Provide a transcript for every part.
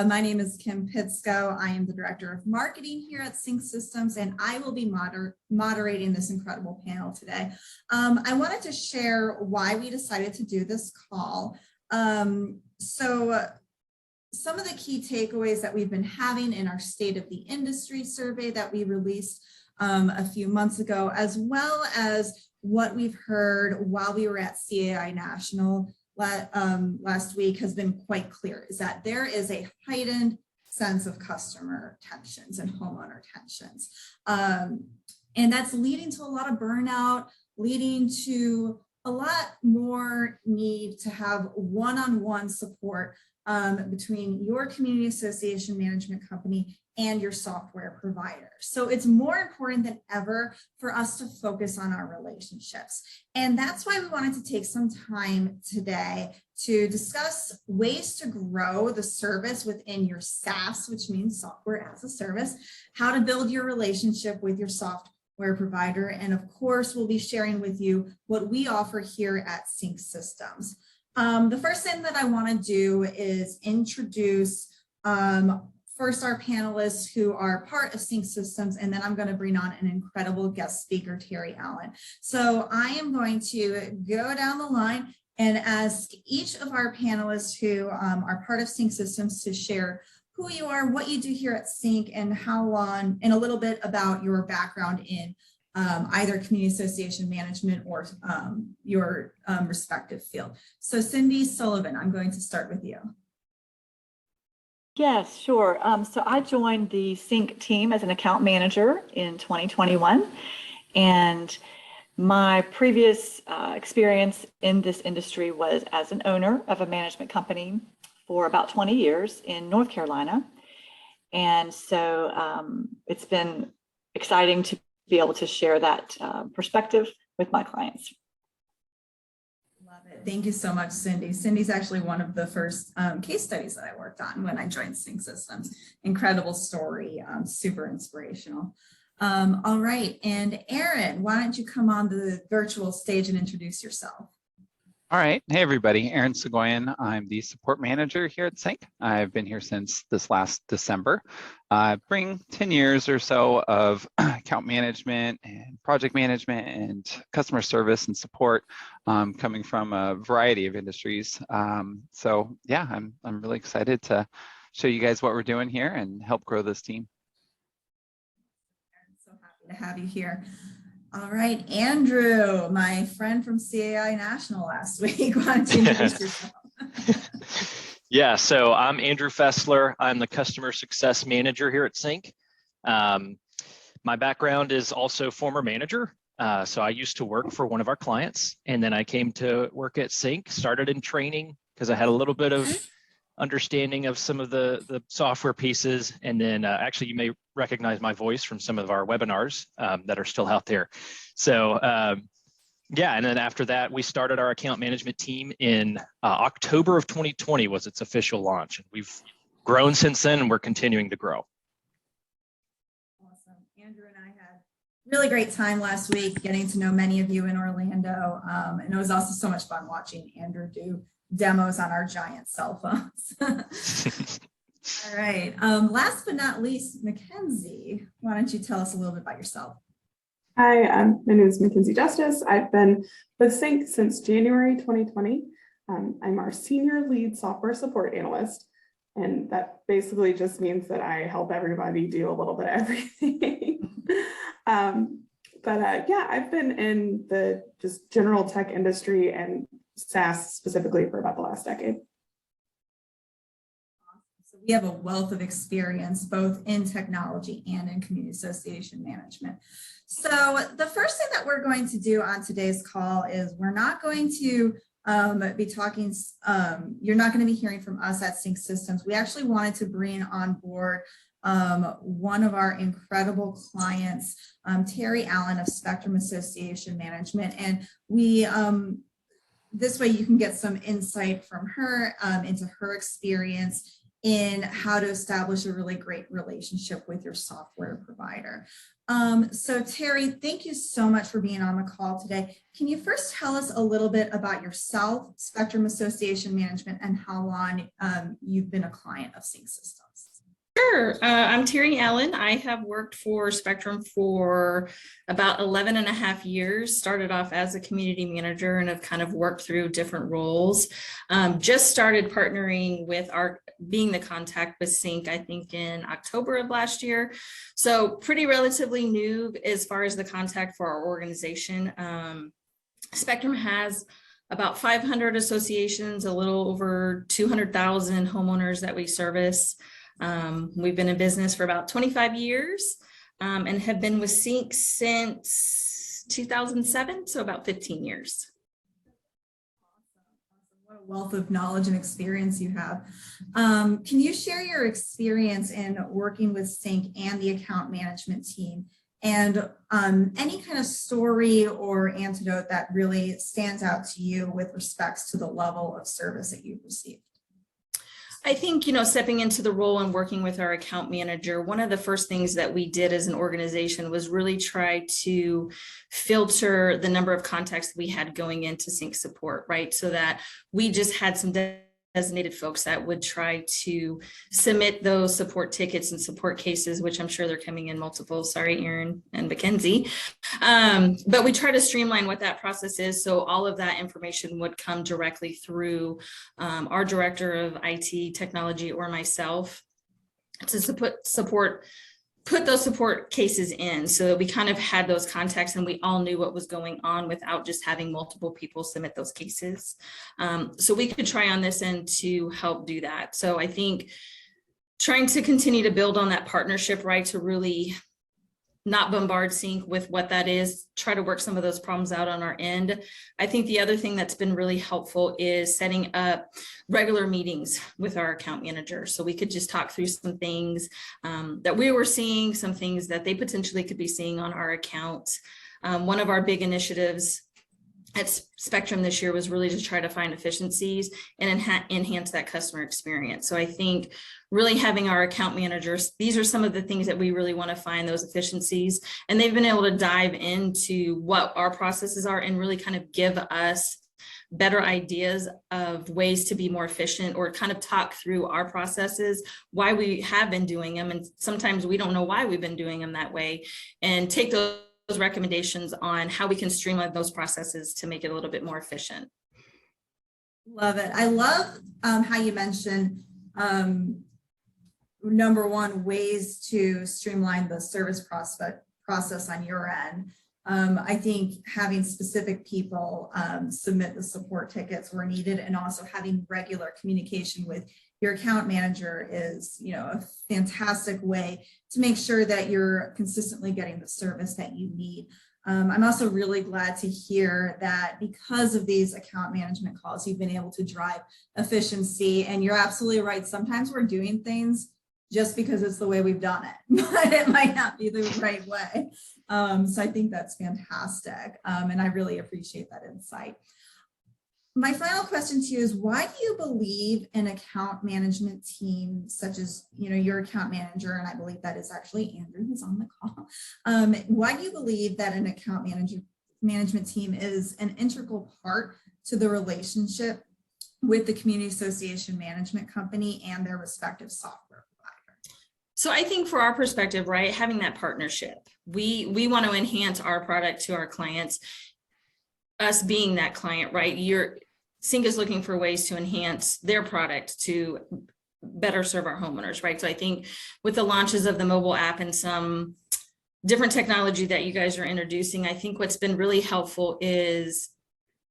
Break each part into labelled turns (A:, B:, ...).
A: My name is Kim Pitsko. I am the Director of Marketing here at CINC Systems, and I will be moderating this incredible panel today. I wanted to share why we decided to do this call. So some of the key takeaways that we've been having in our State of the Industry survey that we released a few months ago, as well as what we've heard while we were at CAI National last week, has been quite clear, is that there is a heightened sense of customer tensions and homeowner tensions. And that's leading to a lot of burnout, leading to a lot more need to have one-on-one support between your community association management company and your software provider. So it's more important than ever for us to focus on our relationships. And that's why we wanted to take some time today to discuss ways to grow the service within your SaaS, which means software as a service, how to build your relationship with your software provider. And of course, we'll be sharing with you what we offer here at CINC Systems. The first thing that I want to do is introduce first our panelists who are part of CINC Systems, and then I'm going to bring on an incredible guest speaker, Terry Allen. So I am going to go down the line and ask each of our panelists who are part of CINC Systems to share who you are, what you do here at CINC, and how long, and a little bit about your background in either community association management or your respective field. So Cindy Sullivan, I'm going to start with you.
B: Yes, sure. So I joined the CINC team as an account manager in 2021. And my previous experience in this industry was as an owner of a management company for about 20 years in North Carolina. And so it's been exciting to be able to share that perspective with my clients.
A: Love it. Thank you so much, Cindy. Cindy's actually one of the first case studies that I worked on when I joined CINC Systems. Incredible story, super inspirational. All right, and Aaron, why don't you come on the virtual stage and introduce yourself?
C: All right. Hey, everybody. Aaron Sigoian. I'm the support manager here at CINC. I've been here since this last December. I bring 10 years or so of account management and project management and customer service and support coming from a variety of industries. So yeah, I'm really excited to show you guys what we're doing here and help grow this team.
A: I'm so happy to have you here. All right, Andrew, my friend from CAI National last week. Why don't you introduce yourself?
D: Yeah, so I'm Andrew Fessler. I'm the customer success manager here at CINC. My background is also former manager. So I used to work for one of our clients, and then I came to work at CINC, started in training because I had a little bit of understanding of some of the software pieces. And then actually you may recognize my voice from some of our webinars that are still out there. So yeah, and then after that, we started our account management team in October of 2020 was its official launch. And we've grown since then, and we're continuing to grow.
A: Awesome. Andrew and I had a really great time last week getting to know many of you in Orlando. And it was also so much fun watching Andrew do demos on our giant cell phones. All right. Last but not least, Mackenzie, why don't you tell us a little bit about yourself?
E: Hi, my name is Mackenzie Justice. I've been with CINC since January 2020. I'm our senior lead software support analyst, and that basically just means that I help everybody do a little bit of everything. Yeah, I've been in the just general tech industry and SaaS specifically for about the last decade.
A: So we have a wealth of experience both in technology and in community association management. So the first thing that we're going to do on today's call is we're not going to be talking, you're not going to be hearing from us at CINC Systems. We actually wanted to bring on board one of our incredible clients, Terry Allen of Spectrum Association Management. And we, this way you can get some insight from her into her experience in how to establish a really great relationship with your software provider. So Terry, thank you so much for being on the call today. Can you first tell us a little bit about yourself, Spectrum Association Management, and how long you've been a client of CINC Systems?
F: Sure. I'm Terry Allen. I have worked for Spectrum for about 11 and a half years, started off as a community manager and have kind of worked through different roles. Just started partnering with being the contact with CINC, I think in October of last year. So pretty relatively new as far as the contact for our organization. Spectrum has about 500 associations, a little over 200,000 homeowners that we service. We've been in business for about 25 years and have been with CINC since 2007, so about 15 years.
A: What a wealth of knowledge and experience you have. Can you share your experience in working with CINC and the account management team, and any kind of story or anecdote that really stands out to you with respects to the level of service that you've received?
F: I think, stepping into the role and working with our account manager, one of the first things that we did as an organization was really try to filter the number of contacts we had going into CINC support, right? So that we just had some designated folks that would try to submit those support tickets and support cases, which I'm sure they're coming in multiple. Sorry, Aaron and Mackenzie. But we try to streamline what that process is. So all of that information would come directly through our director of IT technology or myself to put those support cases in, so that we kind of had those contacts and we all knew what was going on without just having multiple people submit those cases. So we could try on this end to help do that. So I think trying to continue to build on that partnership, right, to really not bombard CINC with what that is, try to work some of those problems out on our end. I think the other thing that's been really helpful is setting up regular meetings with our account manager. So we could just talk through some things that we were seeing, some things that they potentially could be seeing on our account. One of our big initiatives at Spectrum this year was really to try to find efficiencies and enhance that customer experience. So I think really having our account managers, these are some of the things that we really want to find, those efficiencies, and they've been able to dive into what our processes are and really kind of give us better ideas of ways to be more efficient, or kind of talk through our processes, why we have been doing them. And sometimes we don't know why we've been doing them that way, and take those recommendations on how we can streamline those processes to make it a little bit more efficient.
A: Love it. I love how you mentioned number one, ways to streamline the service process on your end. I think having specific people submit the support tickets where needed, and also having regular communication with your account manager is, a fantastic way to make sure that you're consistently getting the service that you need. I'm also really glad to hear that because of these account management calls, you've been able to drive efficiency. And you're absolutely right. Sometimes we're doing things just because it's the way we've done it, but it might not be the right way. So I think that's fantastic. And I really appreciate that insight. My final question to you is, why do you believe an account management team such as, your account manager, and I believe that is actually Andrew who's on the call. Why do you believe that an account management team is an integral part to the relationship with the community association management company and their respective software provider?
F: So I think for our perspective, right, having that partnership, we want to enhance our product to our clients. Us being that client, right? CINC is looking for ways to enhance their product to better serve our homeowners, right? So I think with the launches of the mobile app and some different technology that you guys are introducing, I think what's been really helpful is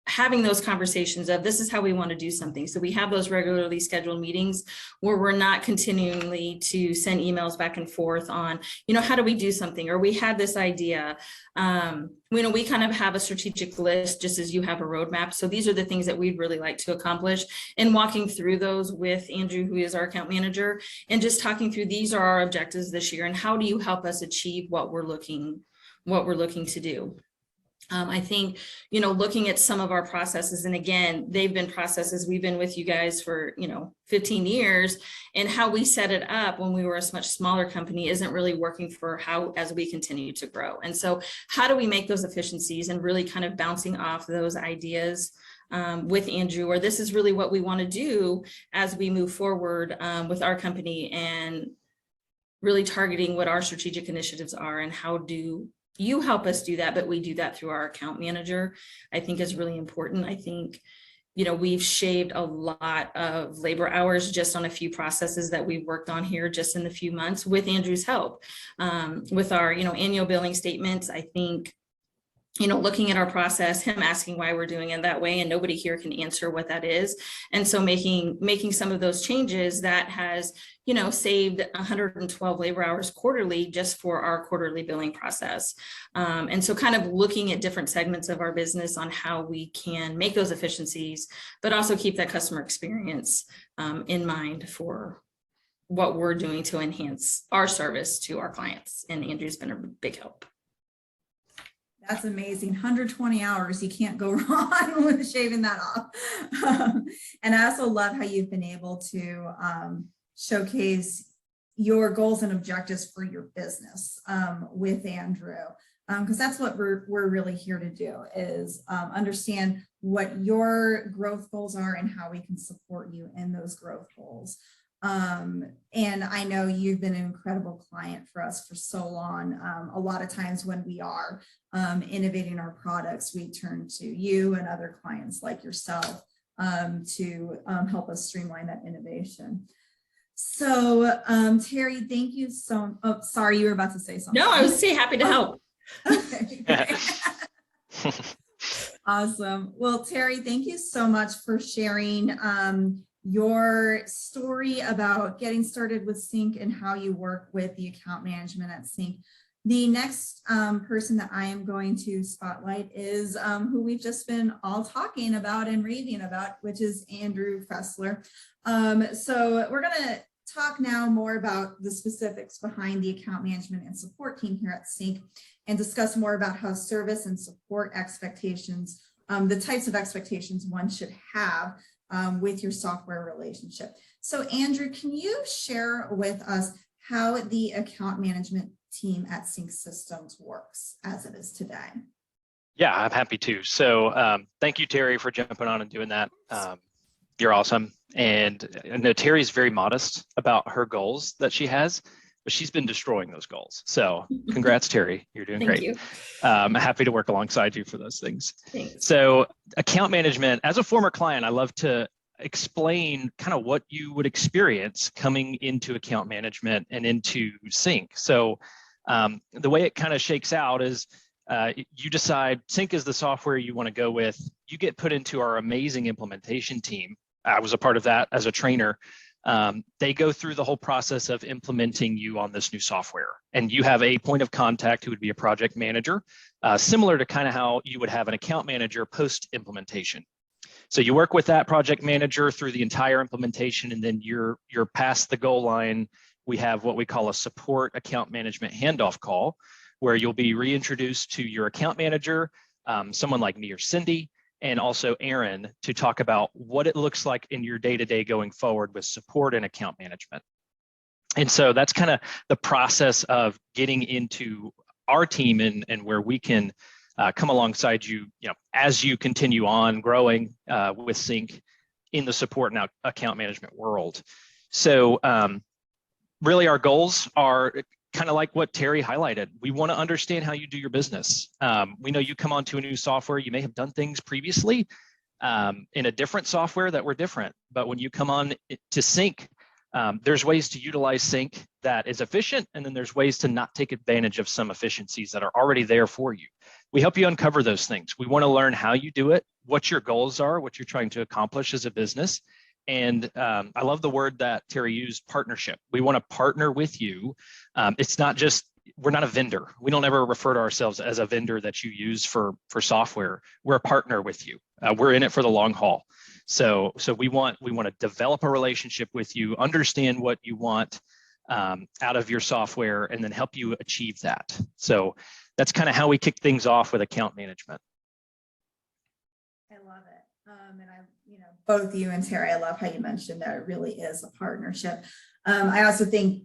F: having those conversations of, this is how we want to do something. So we have those regularly scheduled meetings where we're not continually to send emails back and forth on, how do we do something? Or we had this idea. We kind of have a strategic list, just as you have a roadmap. So these are the things that we'd really like to accomplish, and walking through those with Andrew, who is our account manager, and just talking through, these are our objectives this year, and how do you help us achieve what we're looking to do? I think, looking at some of our processes, and again, they've been processes, we've been with you guys for, 15 years, and how we set it up when we were a much smaller company isn't really working for how, as we continue to grow. And so how do we make those efficiencies, and really kind of bouncing off those ideas with Andrew, or this is really what we want to do as we move forward with our company, and really targeting what our strategic initiatives are, and how do you help us do that, but we do that through our account manager, I think is really important. I think, we've shaved a lot of labor hours just on a few processes that we've worked on here just in the few months with Andrew's help. With our, annual billing statements, I think, looking at our process, him asking why we're doing it that way, and nobody here can answer what that is. And so making some of those changes, that has, saved 112 labor hours quarterly just for our quarterly billing process. And so kind of looking at different segments of our business on how we can make those efficiencies, but also keep that customer experience in mind for what we're doing to enhance our service to our clients. And Andrew's been a big help.
A: That's amazing. 120 hours. You can't go wrong with shaving that off. And I also love how you've been able to showcase your goals and objectives for your business with Andrew. Because that's what we're really here to do, is understand what your growth goals are and how we can support you in those growth goals. And I know you've been an incredible client for us for so long. A lot of times when we are innovating our products, we turn to you and other clients like yourself to help us streamline that innovation. So Terry, thank you so, oh, sorry, you were about to say something.
F: No, I was happy to help.
A: Okay. Awesome. Well, Terry, thank you so much for sharing your story about getting started with CINC and how you work with the account management at CINC. The next person that I am going to spotlight is who we've just been all talking about and raving about, which is Andrew Fessler. So we're going to talk now more about the specifics behind the account management and support team here at CINC, and discuss more about how service and support expectations, the types of expectations one should have with your software relationship. So Andrew, can you share with us how the account management team at CINC Systems works as it is today?
D: Yeah, I'm happy to. So thank you, Terry, for jumping on and doing that. You're awesome. And I know Terry's very modest about her goals that she has, but she's been destroying those goals. So congrats, Terry. You're doing great.
F: You.
D: I'm happy to work alongside you for those things.
F: Thanks.
D: So account management, as a former client, I love to explain kind of what you would experience coming into account management and into CINC. So the way it kind of shakes out is you decide CINC is the software you want to go with. You get put into our amazing implementation team. I was a part of that as a trainer. They go through the whole process of implementing you on this new software, and you have a point of contact who would be a project manager, similar to kind of how you would have an account manager post implementation. So you work with that project manager through the entire implementation, and then you're past the goal line. We have what we call a support account management handoff call, where you'll be reintroduced to your account manager, someone like me or Cindy, and also Aaron, to talk about what it looks like in your day-to-day going forward with support and account management. And so that's kind of the process of getting into our team and where we can come alongside you, as you continue on growing with CINC in the support and account management world. So really our goals are kind of like what Terry highlighted. We want to understand how you do your business. We know you come onto a new software, you may have done things previously in a different software that were different, but when you come on to CINC, there's ways to utilize CINC that is efficient, and then there's ways to not take advantage of some efficiencies that are already there for you. We help you uncover those things. We want to learn how you do it, what your goals are, what you're trying to accomplish as a business. And I love the word that Terry used, partnership. We want to partner with you. It's not just, we're not a vendor. We don't ever refer to ourselves as a vendor that you use for software. We're a partner with you. We're in it for the long haul. So we want to develop a relationship with you, understand what you want out of your software, and then help you achieve that. So that's kind of how we kick things off with account management.
A: I love it. And I, both you and Terry, I love how you mentioned that it really is a partnership. I also think,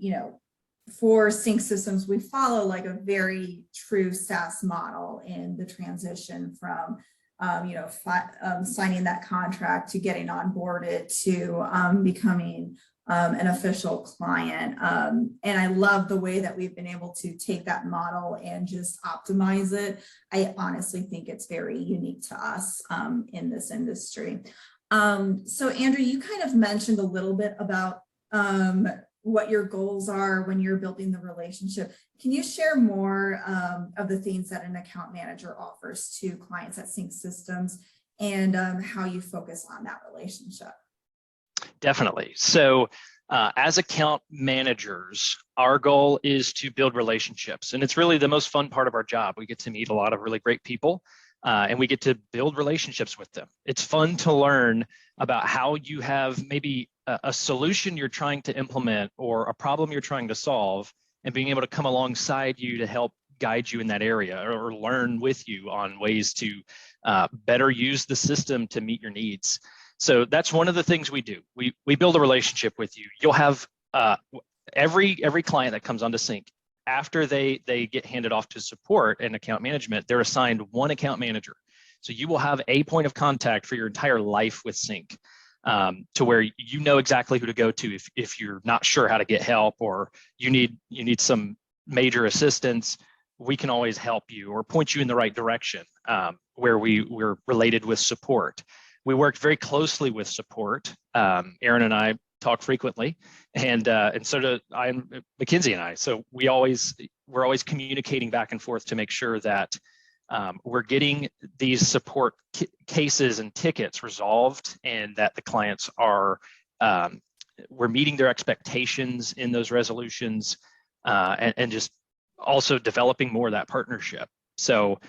A: for CINC systems, we follow like a very true SaaS model in the transition from, signing that contract to getting onboarded to becoming an official client. And I love the way that we've been able to take that model and just optimize it. I honestly think it's very unique to us in this industry. So Andrew, you kind of mentioned a little bit about what your goals are when you're building the relationship. Can you share more of the things that an account manager offers to clients at CINC Systems and how you focus on that relationship?
D: Definitely. So as account managers, our goal is to build relationships. And it's really the most fun part of our job. We get to meet a lot of really great people and we get to build relationships with them. It's fun to learn about how you have maybe a solution you're trying to implement or a problem you're trying to solve, and being able to come alongside you to help guide you in that area or learn with you on ways to better use the system to meet your needs. So that's one of the things we do. We build a relationship with you. You'll have every client that comes onto CINC, after they get handed off to support and account management, they're assigned one account manager. So you will have a point of contact for your entire life with CINC, to where you know exactly who to go to if you're not sure how to get help or you need some major assistance. We can always help you or point you in the right direction, where we're related with support. We work very closely with support. Aaron and I talk frequently, and so do Mackenzie and I. So we're always communicating back and forth to make sure that we're getting these support cases and tickets resolved, and that the clients are we're meeting their expectations in those resolutions, and just also developing more of that partnership. So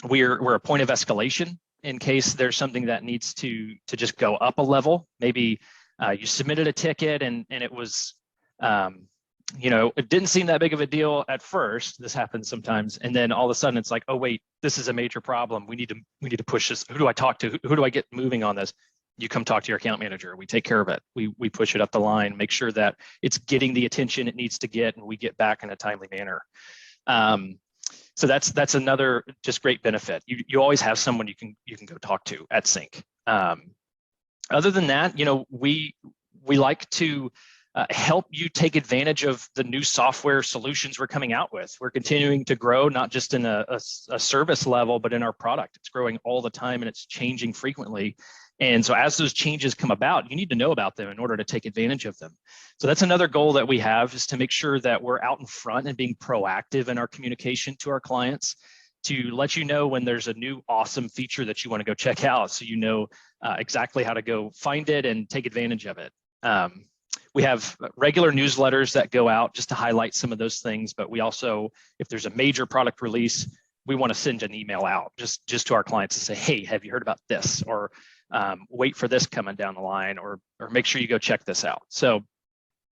D: we're a point of escalation in case there's something that needs to just go up a level. Maybe you submitted a ticket and it was, it didn't seem that big of a deal at first. This happens sometimes. And then all of a sudden it's like, oh, wait, this is a major problem. We need to push this. Who do I talk to? Who do I get moving on this? You come talk to your account manager. We take care of it. We push it up the line, make sure that it's getting the attention it needs to get, and we get back in a timely manner. So that's another just great benefit. You always have someone you can go talk to at CINC. Other than that, we like to help you take advantage of the new software solutions we're coming out with. We're continuing to grow, not just in a service level, but in our product. It's growing all the time and it's changing frequently. And so as those changes come about, you need to know about them in order to take advantage of them. So that's another goal that we have, is to make sure that we're out in front and being proactive in our communication to our clients, to let you know when there's a new awesome feature that you want to go check out, so you know exactly how to go find it and take advantage of it. We have regular newsletters that go out just to highlight some of those things, but we also, if there's a major product release, we want to send an email out just to our clients to say, hey, have you heard about this? Or wait for this coming down the line, or make sure you go check this out. So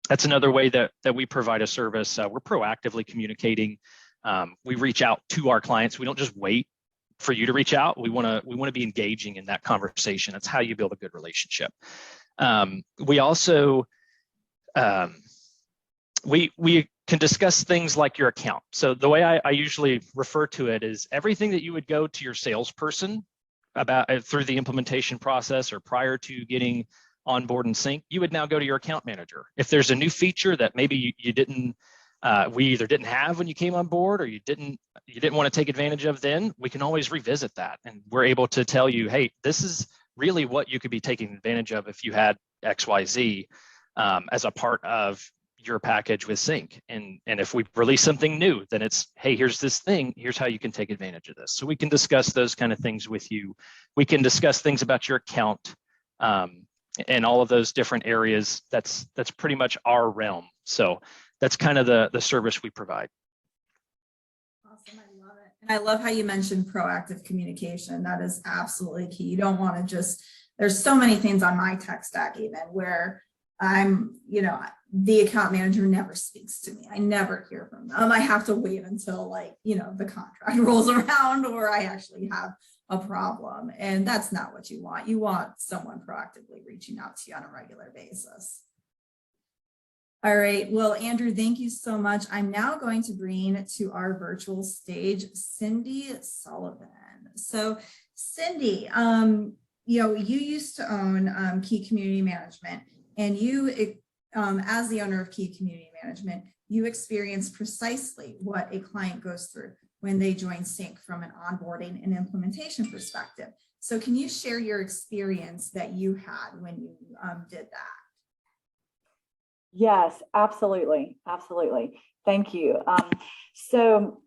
D: that's another way that we provide a service. We're proactively communicating. We reach out to our clients. We don't just wait for you to reach out. We want to be engaging in that conversation. That's how you build a good relationship. We also we can discuss things like your account. So the way I usually refer to it is everything that you would go to your salesperson about through the implementation process or prior to getting on board in CINC, you would now go to your account manager. If there's a new feature that maybe you didn't, we either didn't have when you came on board, or you didn't want to take advantage of, then we can always revisit that. And we're able to tell you, hey, this is really what you could be taking advantage of if you had XYZ as a part of your package with CINC. And if we release something new, then it's, hey, here's this thing, here's how you can take advantage of this. So we can discuss those kind of things with you. We can discuss things about your account and all of those different areas. That's pretty much our realm. So that's kind of the service we provide.
A: Awesome, I love it. And I love how you mentioned proactive communication. That is absolutely key. You don't want to just, there's so many things on my tech stack even where the account manager never speaks to me. I never hear from them. I have to wait until the contract rolls around or I actually have a problem. And that's not what you want. You want someone proactively reaching out to you on a regular basis. All right, well, Andrew, thank you so much. I'm now going to bring to our virtual stage, Cindy Sullivan. So Cindy, you used to own Key Community Management, and you, as the owner of Key Community Management, you experience precisely what a client goes through when they join CINC from an onboarding and implementation perspective. So can you share your experience that you had when you did that?
B: Yes, absolutely. Absolutely. Thank you. So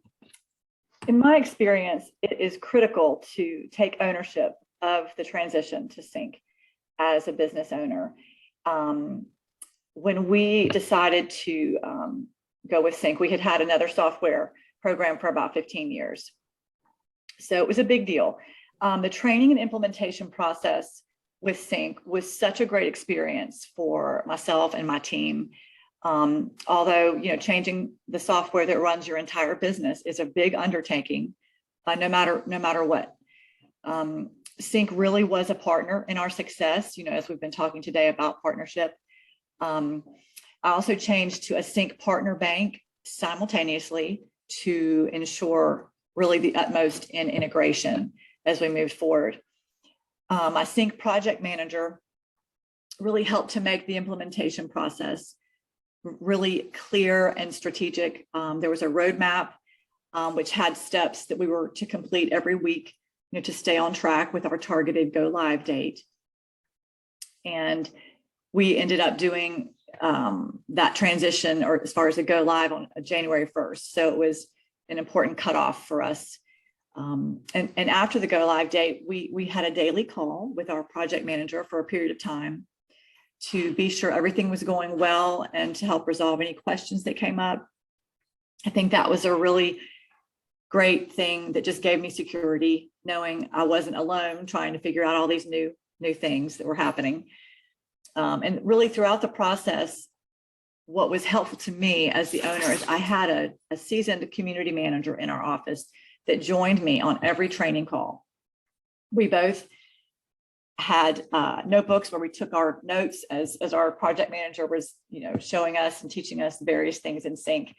B: in my experience, it is critical to take ownership of the transition to CINC as a business owner. When we decided to go with CINC, we had had another software program for about 15 years. So it was a big deal. The training and implementation process with CINC was such a great experience for myself and my team. Although, changing the software that runs your entire business is a big undertaking, no matter what. CINC really was a partner in our success, as we've been talking today about partnership. I also changed to a CINC partner bank simultaneously to ensure really the utmost in integration as we moved forward. My CINC project manager really helped to make the implementation process really clear and strategic. There was a roadmap which had steps that we were to complete every week, to stay on track with our targeted go live date. And we ended up doing that transition, or as far as the go live, on January 1st. So it was an important cutoff for us. And after the go live date, we had a daily call with our project manager for a period of time to be sure everything was going well and to help resolve any questions that came up. I think that was a really great thing that just gave me security, knowing I wasn't alone trying to figure out all these new things that were happening. And really throughout the process, what was helpful to me as the owner is I had a seasoned community manager in our office that joined me on every training call. We both had notebooks where we took our notes as our project manager was, showing us and teaching us various things in CINC.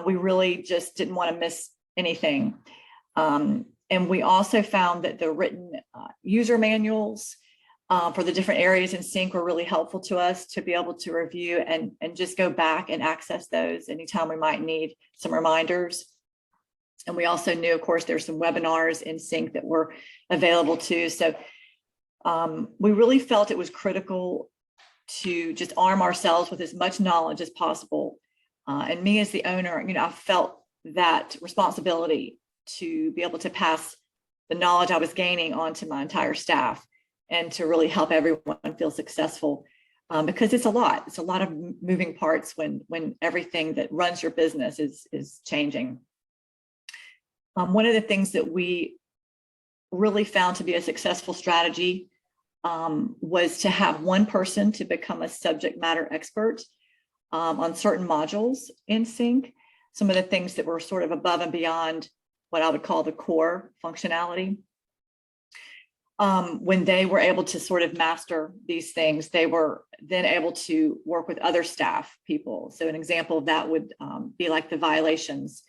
B: We really just didn't want to miss anything. And we also found that the written user manuals for the different areas in CINC were really helpful to us to be able to review and just go back and access those anytime we might need some reminders. And we also knew, of course, there's some webinars in CINC that were available too. So we really felt it was critical to just arm ourselves with as much knowledge as possible. And me as the owner, I felt that responsibility to be able to pass the knowledge I was gaining on to my entire staff and to really help everyone feel successful. Because it's a lot of moving parts when everything that runs your business is changing. One of the things that we really found to be a successful strategy was to have one person to become a subject matter expert on certain modules in CINC, some of the things that were sort of above and beyond what I would call the core functionality. When they were able to sort of master these things, they were then able to work with other staff people. So an example of that would be like the violations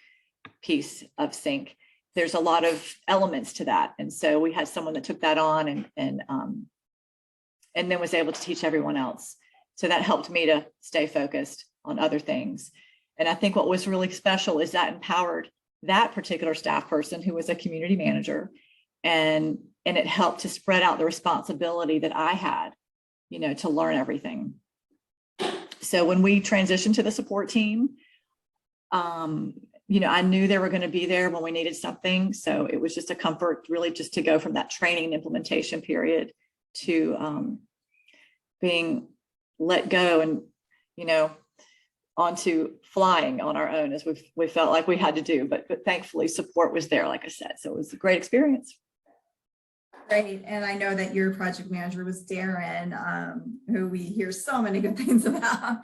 B: piece of CINC. There's a lot of elements to that. And so we had someone that took that on and then was able to teach everyone else. So that helped me to stay focused on other things. And I think what was really special is that empowered that particular staff person who was a community manager, and it helped to spread out the responsibility that I had, to learn everything. So when we transitioned to the support team, I knew they were going to be there when we needed something. So it was just a comfort really just to go from that training and implementation period to being let go and, onto flying on our own as we felt like we had to do. But thankfully support was there, like I said. So it was a great experience.
A: Great. And I know that your project manager was Darren, who we hear so many good things about.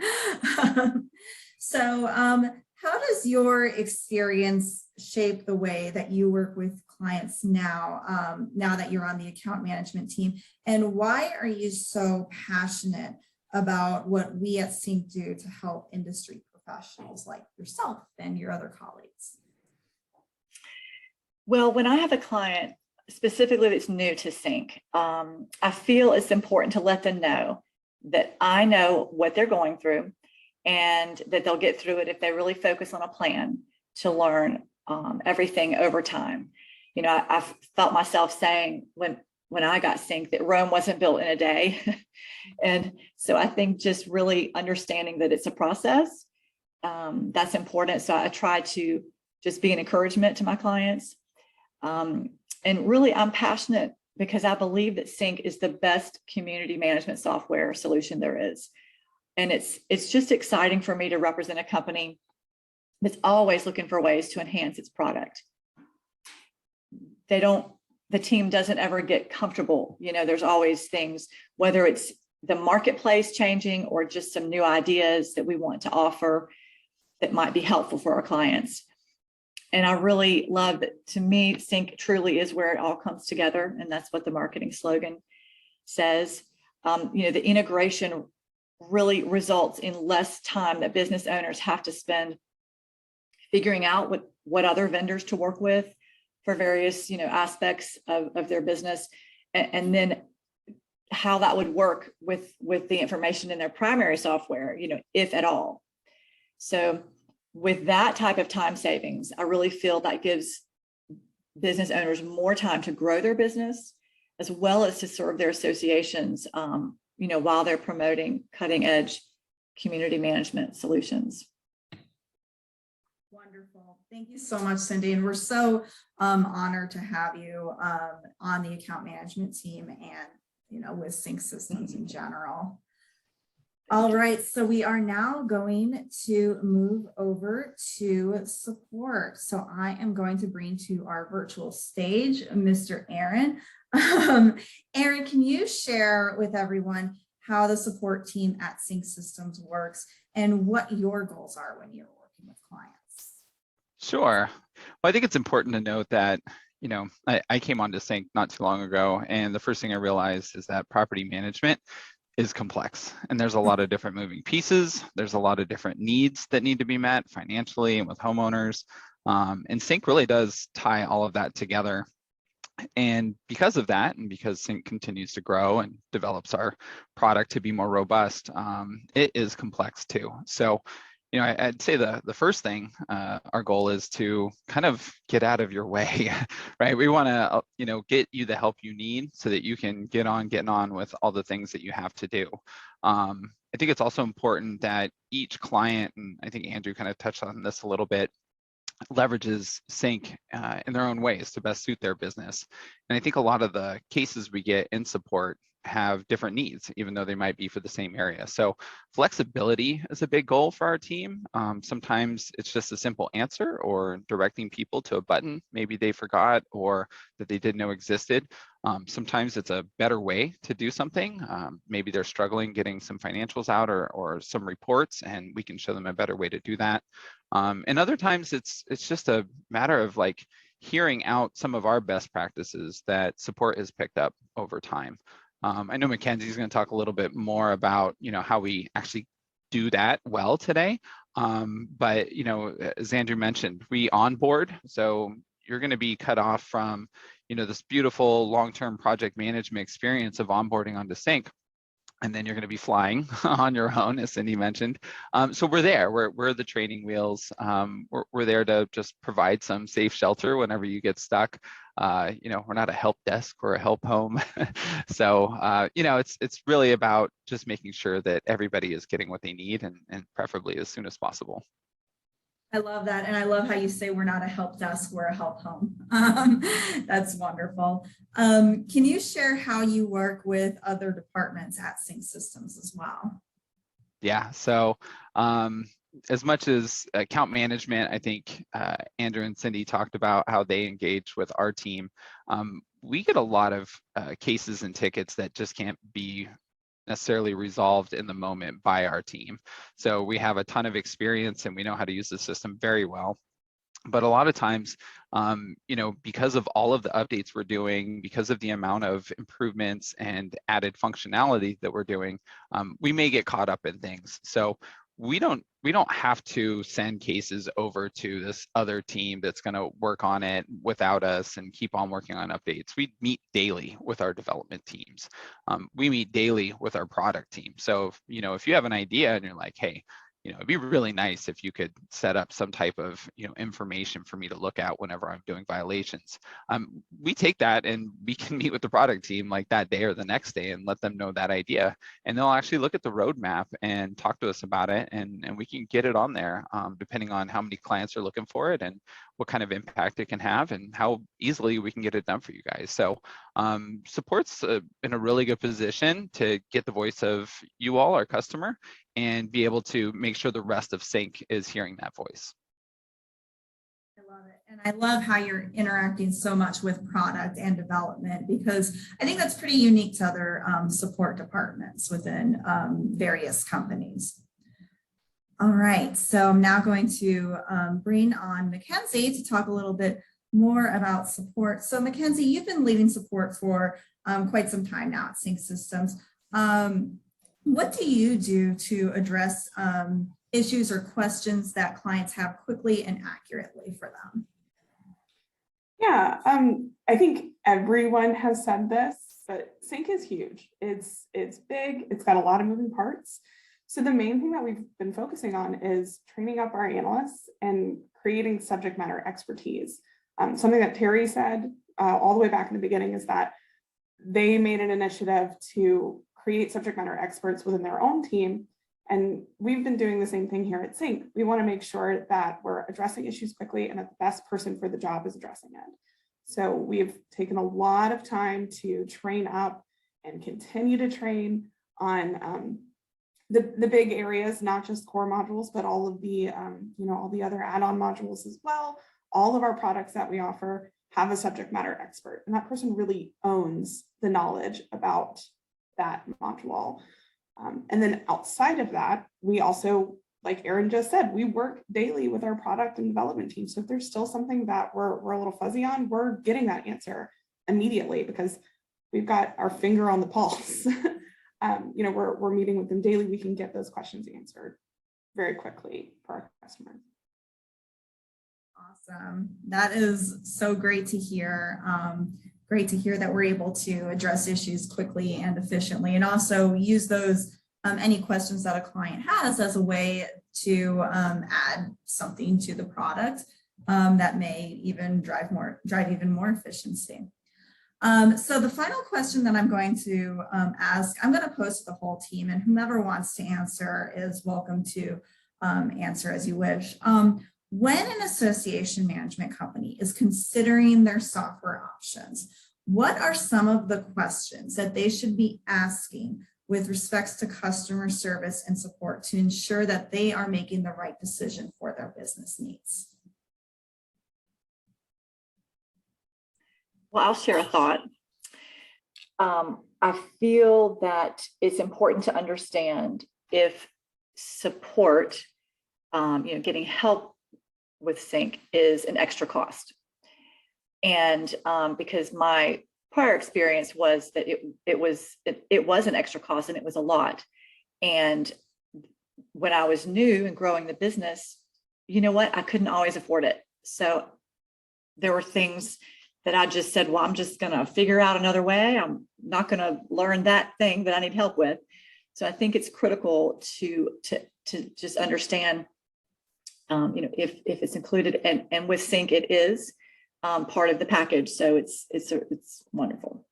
A: How does your experience shape the way that you work with clients now, now that you're on the account management team? And why are you so passionate about what we at CINC do to help industry professionals like yourself and your other colleagues?
B: Well, when I have a client specifically that's new to CINC, I feel it's important to let them know that I know what they're going through and that they'll get through it if they really focus on a plan to learn everything over time. You know, I felt myself saying when I got CINC that Rome wasn't built in a day. And so I think just really understanding that it's a process, that's important. So I try to just be an encouragement to my clients. And really, I'm passionate because I believe that CINC is the best community management software solution there is. And it's just exciting for me to represent a company that's always looking for ways to enhance its product. The team doesn't ever get comfortable. You know, there's always things, whether it's the marketplace changing or just some new ideas that we want to offer that might be helpful for our clients. And I really love that. To me, CINC truly is where it all comes together. And that's what the marketing slogan says. You know, the integration really results in less time that business owners have to spend figuring out what other vendors to work with for various, you know, aspects of their business. And then how that would work with the information in their primary software, you know, if at all. So with that type of time savings, I really feel that gives business owners more time to grow their business, as well as to serve their associations, you know, while they're promoting cutting edge community management solutions.
A: Wonderful. Thank you so much, Cindy. And we're so honored to have you on the account management team and, you know, with CINC Systems in general. All right, so we are now going to move over to support. So I am going to bring to our virtual stage, Mr. Aaron. Aaron, can you share with everyone how the support team at CINC Systems works and what your goals are when you're working with clients?
C: Sure. Well, I think it's important to note that, you know, I came onto CINC not too long ago, and the first thing I realized is that property management is complex, and there's a lot of different moving pieces. There's a lot of different needs that need to be met financially and with homeowners. And CINC really does tie all of that together. And because of that, and because CINC continues to grow and develops our product to be more robust, it is complex too. So, you know, I'd say the first thing, our goal is to kind of get out of your way, right? We want to, you know, get you the help you need so that you can get on with all the things that you have to do. I think it's also important that each client, and I think Andrew kind of touched on this a little bit, leverages CINC in their own ways to best suit their business. And I think a lot of the cases we get in support have different needs, even though they might be for the same area. So flexibility is a big goal for our team. Sometimes it's just a simple answer or directing people to a button maybe they forgot or that they didn't know existed. Sometimes it's a better way to do something. Maybe they're struggling getting some financials out or some reports, and we can show them a better way to do that. And other times it's just a matter of like hearing out some of our best practices that support has picked up over time. I know Mackenzie's going to talk a little bit more about, you know, how we actually do that well today. But, you know, as Andrew mentioned, we onboard. So you're going to be cut off from, you know, this beautiful long-term project management experience of onboarding onto CINC. And then you're going to be flying on your own, as Cindy mentioned. So we're there. We're the training wheels. We're there to just provide some safe shelter whenever you get stuck. You know, we're not a help desk or a help home. So, you know, it's really about just making sure that everybody is getting what they need and preferably as soon as possible.
A: I love that. And I love how you say we're not a help desk, we're a help home. That's wonderful. Can you share how you work with other departments at CINC Systems as well?
C: Yeah, so as much as account management, I think Andrew and Cindy talked about how they engage with our team. We get a lot of cases and tickets that just can't be necessarily resolved in the moment by our team. So we have a ton of experience and we know how to use the system very well. But a lot of times, you know, because of all of the updates we're doing, because of the amount of improvements and added functionality that we're doing, we may get caught up in things. So we don't have to send cases over to this other team that's going to work on it without us and keep on working on updates. We meet daily with our development teams. We meet daily with our product team. So, you know, if you have an idea and you're like, hey, you know, it'd be really nice if you could set up some type of, you know, information for me to look at whenever I'm doing violations. We take that and we can meet with the product team like that day or the next day and let them know that idea. And they'll actually look at the roadmap and talk to us about it. And we can get it on there depending on how many clients are looking for it and what kind of impact it can have and how easily we can get it done for you guys. So support's in a really good position to get the voice of you all, our customer, and be able to make sure the rest of CINC is hearing that voice.
A: I love it. And I love how you're interacting so much with product and development, because I think that's pretty unique to other support departments within various companies. All right, so I'm now going to bring on Mackenzie to talk a little bit more about support. So Mackenzie, you've been leading support for quite some time now at CINC Systems. What do you do to address issues or questions that clients have quickly and accurately for them?
E: Yeah, I think everyone has said this, but CINC is huge. It's big, it's got a lot of moving parts. So the main thing that we've been focusing on is training up our analysts and creating subject matter expertise. Something that Terry said all the way back in the beginning is that they made an initiative to create subject matter experts within their own team. And we've been doing the same thing here at CINC. We want to make sure that we're addressing issues quickly and that the best person for the job is addressing it. So we've taken a lot of time to train up and continue to train on the big areas, not just core modules, but all of the, you know, all the other add-on modules as well. All of our products that we offer have a subject matter expert, and that person really owns the knowledge about that module. And then outside of that, we also, like Aaron just said, we work daily with our product and development team. So if there's still something that we're a little fuzzy on, we're getting that answer immediately because we've got our finger on the pulse. You know, we're meeting with them daily. We can get those questions answered very quickly for our customers.
A: Awesome. That is so great to hear. Great to hear that we're able to address issues quickly and efficiently, and also use those any questions that a client has as a way to add something to the product that may even drive even more efficiency. So the final question that I'm going to ask, I'm going to pose to the whole team, and whomever wants to answer is welcome to answer as you wish. When an association management company is considering their software options, what are some of the questions that they should be asking with respects to customer service and support to ensure that they are making the right decision for their business needs?
B: Well, I'll share a thought. I feel that it's important to understand if support, you know, getting help with CINC is an extra cost. And because my prior experience was that it was an extra cost and it was a lot. And when I was new and growing the business, you know what, I couldn't always afford it. So there were things that I just said, well, I'm just going to figure out another way. I'm not going to learn that thing that I need help with. So I think it's critical to just understand, you know, if it's included, and with CINC it is part of the package. So it's wonderful.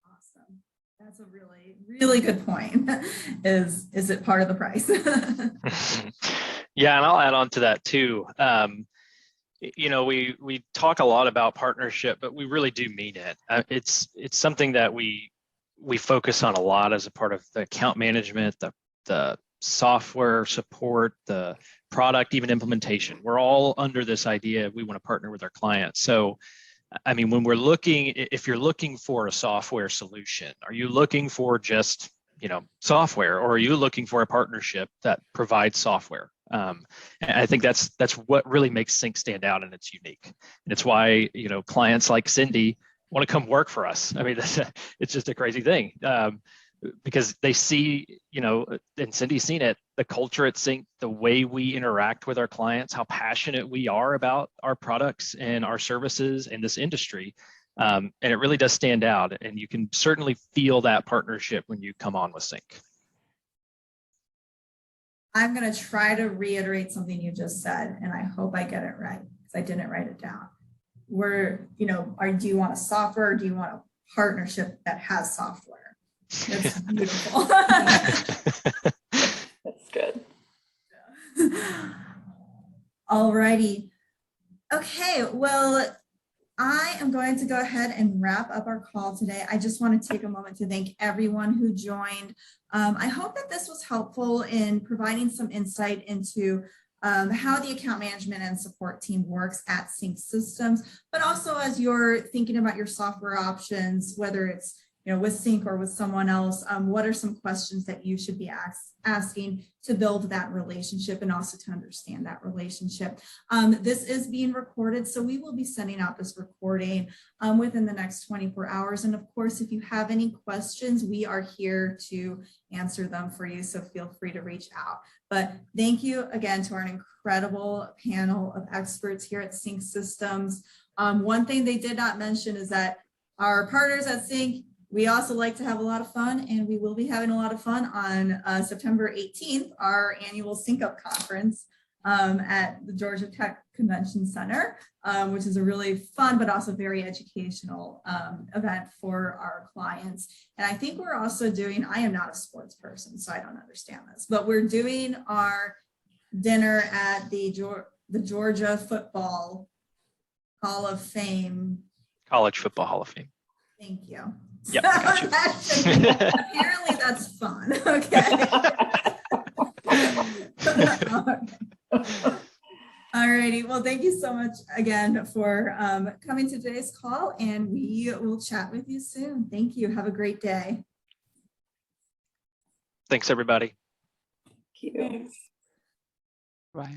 A: Awesome. That's a really good point. Is it part of the price?
D: Yeah, and I'll add on to that too. You know, we talk a lot about partnership, but we really do mean it. It's something that we focus on a lot as a part of the account management, the software support, the product, even implementation. We're all under this idea we want to partner with our clients. So, I mean, when we're looking, if you're looking for a software solution, are you looking for just, you know, software, or are you looking for a partnership that provides software? And I think that's what really makes CINC stand out, and it's unique. And it's why, you know, clients like Cindy want to come work for us. I mean, it's just a crazy thing. Because they see, you know, and Cindy's seen it, the culture at CINC, the way we interact with our clients, how passionate we are about our products and our services in this industry. And it really does stand out. And you can certainly feel that partnership when you come on with CINC.
A: I'm going to try to reiterate something you just said, and I hope I get it right because I didn't write it down. Do you want a software, or do you want a partnership that has software? That's beautiful.
B: That's good.
A: All righty. Okay, well, I am going to go ahead and wrap up our call today. I just want to take a moment to thank everyone who joined. I hope that this was helpful in providing some insight into how the account management and support team works at CINC Systems, but also as you're thinking about your software options, whether it's with CINC or with someone else, what are some questions that you should be asking to build that relationship and also to understand that relationship. This is being recorded, so we will be sending out this recording within the next 24 hours. And of course, if you have any questions, we are here to answer them for you, so feel free to reach out. But thank you again to our incredible panel of experts here at CINC Systems. One thing they did not mention is that our partners at CINC, we also like to have a lot of fun, and we will be having a lot of fun on September 18th, our annual Sync Up conference at the Georgia Tech Convention Center, which is a really fun but also very educational event for our clients. And I think we're also doing, I am not a sports person, so I don't understand this, but we're doing our dinner at the Georgia Football Hall of Fame.
D: College Football Hall of Fame.
A: Thank you.
D: Yep, got you.
A: Apparently that's fun. Okay. All righty. Well, thank you so much again for coming to today's call, and we will chat with you soon. Thank you. Have a great day.
D: Thanks, everybody.
B: Thank you.
E: Thanks.
C: Bye.